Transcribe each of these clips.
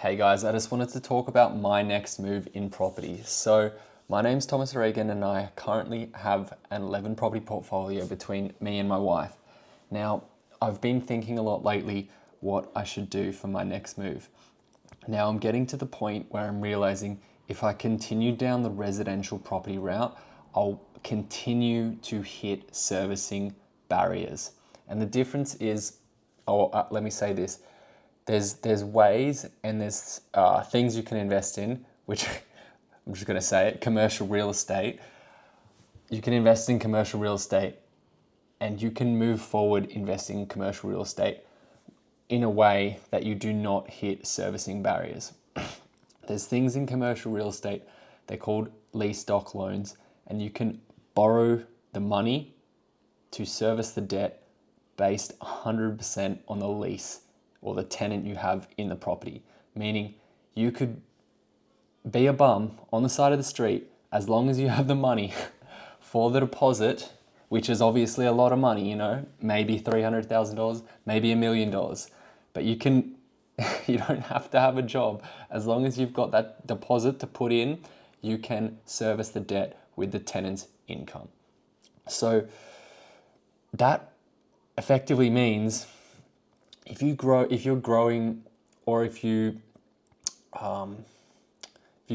Hey guys, I just wanted to talk about my next move in property. So, my name's Thomas Regan and I currently have an 11 property portfolio between me and my wife. Now, I've been thinking a lot lately what I should do for my next move. Now, I'm getting to the point where I'm realizing if I continue down the residential property route, I'll continue to hit servicing barriers. And the difference is, let me say this, there's ways and there's things you can invest in, which I'm just going to say it, commercial real estate. You can invest in commercial real estate and you can move forward investing in commercial real estate in a way that you do not hit servicing barriers. There's things in commercial real estate, they're called lease doc loans, and you can borrow the money to service the debt based 100% on the lease or the tenant you have in the property. Meaning you could be a bum on the side of the street as long as you have the money for the deposit, which is obviously a lot of money, maybe $300,000, maybe $1,000,000. But you don't have to have a job. As long as you've got that deposit to put in, you can service the debt with the tenant's income. So that effectively means if you're growing, or if you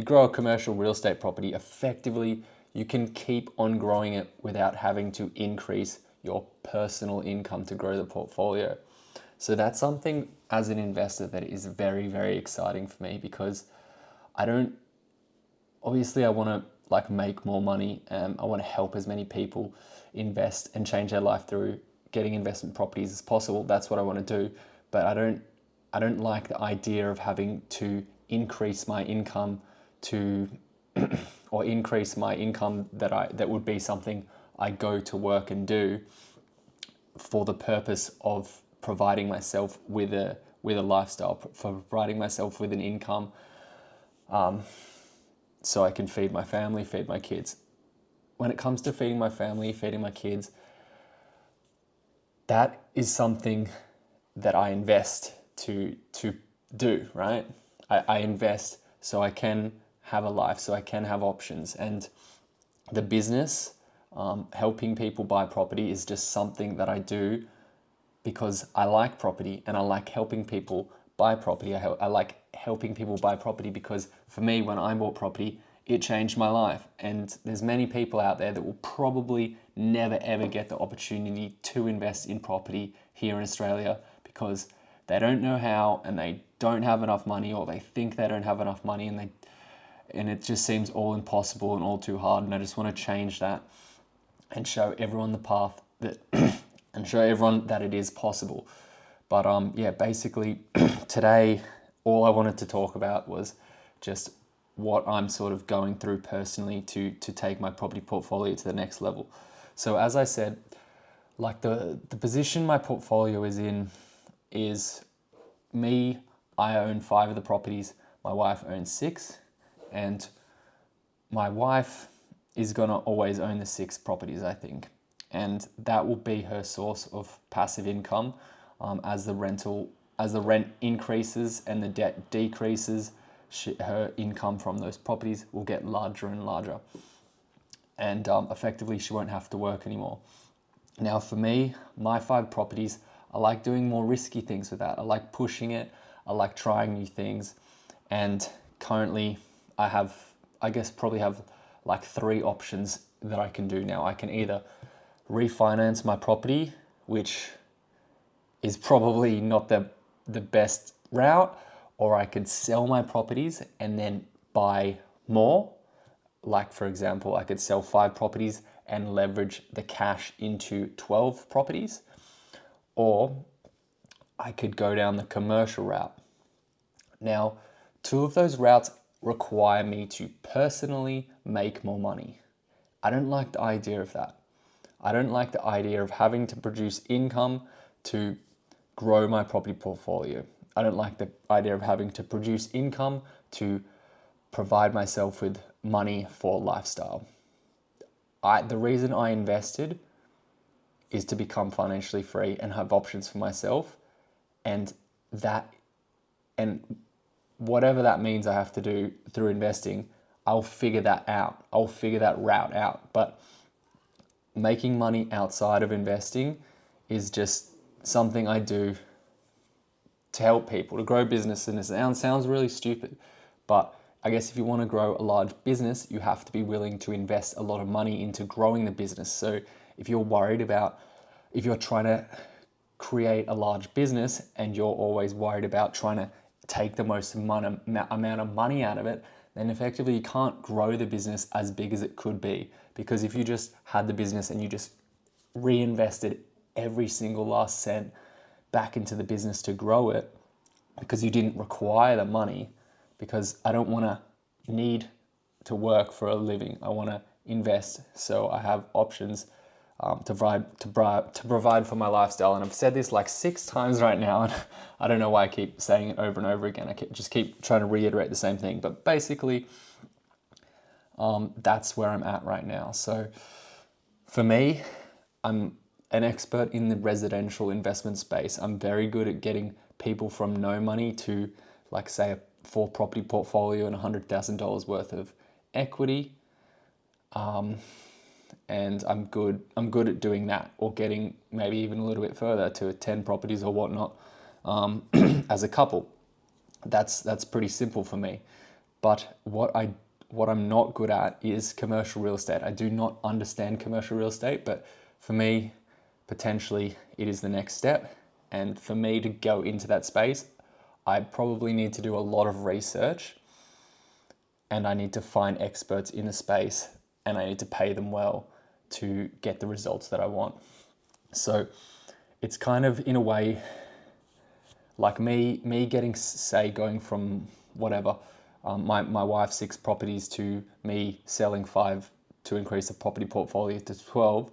grow a commercial real estate property, effectively you can keep on growing it without having to increase your personal income to grow the portfolio. So that's something as an investor that is very, very exciting for me, because I want to make more money. I want to help as many people invest and change their life through getting investment properties as possible. That's what I want to do. But I don't like the idea of having to increase my income or increase my income that would be something I go to work and do for the purpose of providing myself with a lifestyle, for providing myself with an income, so I can feed my family, feed my kids. When it comes to feeding my family, feeding my kids, that is something that I invest to do, right? I invest so I can have a life, so I can have options. And the business, helping people buy property, is just something that I do because I like property and I like helping people buy property. I like helping people buy property because for me, when I bought property, it changed my life. And there's many people out there that will probably never ever get the opportunity to invest in property here in Australia because they don't know how, and they don't have enough money, or they think they don't have enough money, and it just seems all impossible and all too hard. And I just want to change that and show everyone the path that and show everyone that it is possible. But basically today all I wanted to talk about was just what I'm sort of going through personally to take my property portfolio to the next level. So as I said, like the position my portfolio is in is me. I own 5 of the properties. My wife owns 6, and my wife is gonna always own the 6 properties, I think, and that will be her source of passive income. As the rent increases and the debt decreases, her income from those properties will get larger and larger, and effectively she won't have to work anymore. Now for me, my 5 properties, I like doing more risky things with that. I like pushing it. I like trying new things. And currently I probably have like 3 options that I can do now. I can either refinance my property, which is probably not the best route, or I could sell my properties and then buy more. Like for example, I could sell 5 properties and leverage the cash into 12 properties, or I could go down the commercial route. Now, 2 of those routes require me to personally make more money. I don't like the idea of that. I don't like the idea of having to produce income to grow my property portfolio. I don't like the idea of having to produce income to provide myself with money for lifestyle. The reason I invested is to become financially free and have options for myself, and that and whatever that means I have to do through investing, I'll figure that out. I'll figure that route out. But making money outside of investing is just something I do to help people, to grow business. And it sounds really stupid, but I guess if you want to grow a large business, you have to be willing to invest a lot of money into growing the business. So if you're trying to create a large business and you're always worried about trying to take the most amount of money out of it, then effectively you can't grow the business as big as it could be. Because if you just had the business and you just reinvested every single last cent back into the business to grow it, because you didn't require the money, because I don't want to need to work for a living. I want to invest so I have options to provide for my lifestyle. And I've said this like 6 times right now, and I don't know why I keep saying it over and over again. I just keep trying to reiterate the same thing. But basically, that's where I'm at right now. So for me, I'm an expert in the residential investment space. I'm very good at getting people from no money to, like, say, a 4-property portfolio and $100,000 worth of equity. And I'm good at doing that, or getting maybe even a little bit further to 10 properties or whatnot, as a couple. That's pretty simple for me. But what I'm not good at is commercial real estate. I do not understand commercial real estate, but for me, potentially it is the next step. And for me to go into that space, I probably need to do a lot of research, and I need to find experts in the space, and I need to pay them well to get the results that I want. So it's kind of, in a way, like me getting, say, going from whatever, my wife's 6 properties to me selling 5 to increase the property portfolio to 12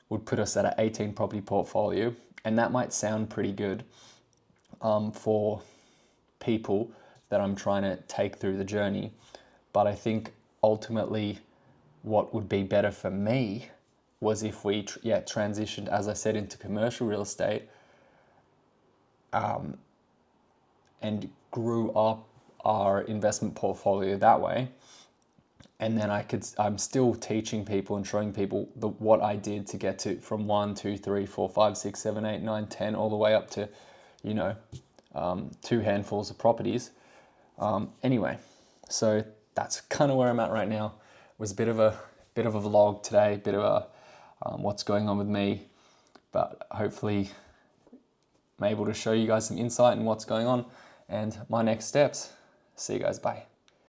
would put us at an 18 property portfolio. And that might sound pretty good for people that I'm trying to take through the journey. But I think ultimately what would be better for me was if we transitioned, as I said, into commercial real estate, and grew up our investment portfolio that way. And then I'm still teaching people and showing people what I did to get to from 1, 2, 3, 4, 5, 6, 7, 8, 9, 10, all the way up to, 2 handfuls of properties. Anyway, so that's kind of where I'm at right now. It was a bit of a vlog today, bit of a what's going on with me, but hopefully I'm able to show you guys some insight in what's going on and my next steps. See you guys, bye.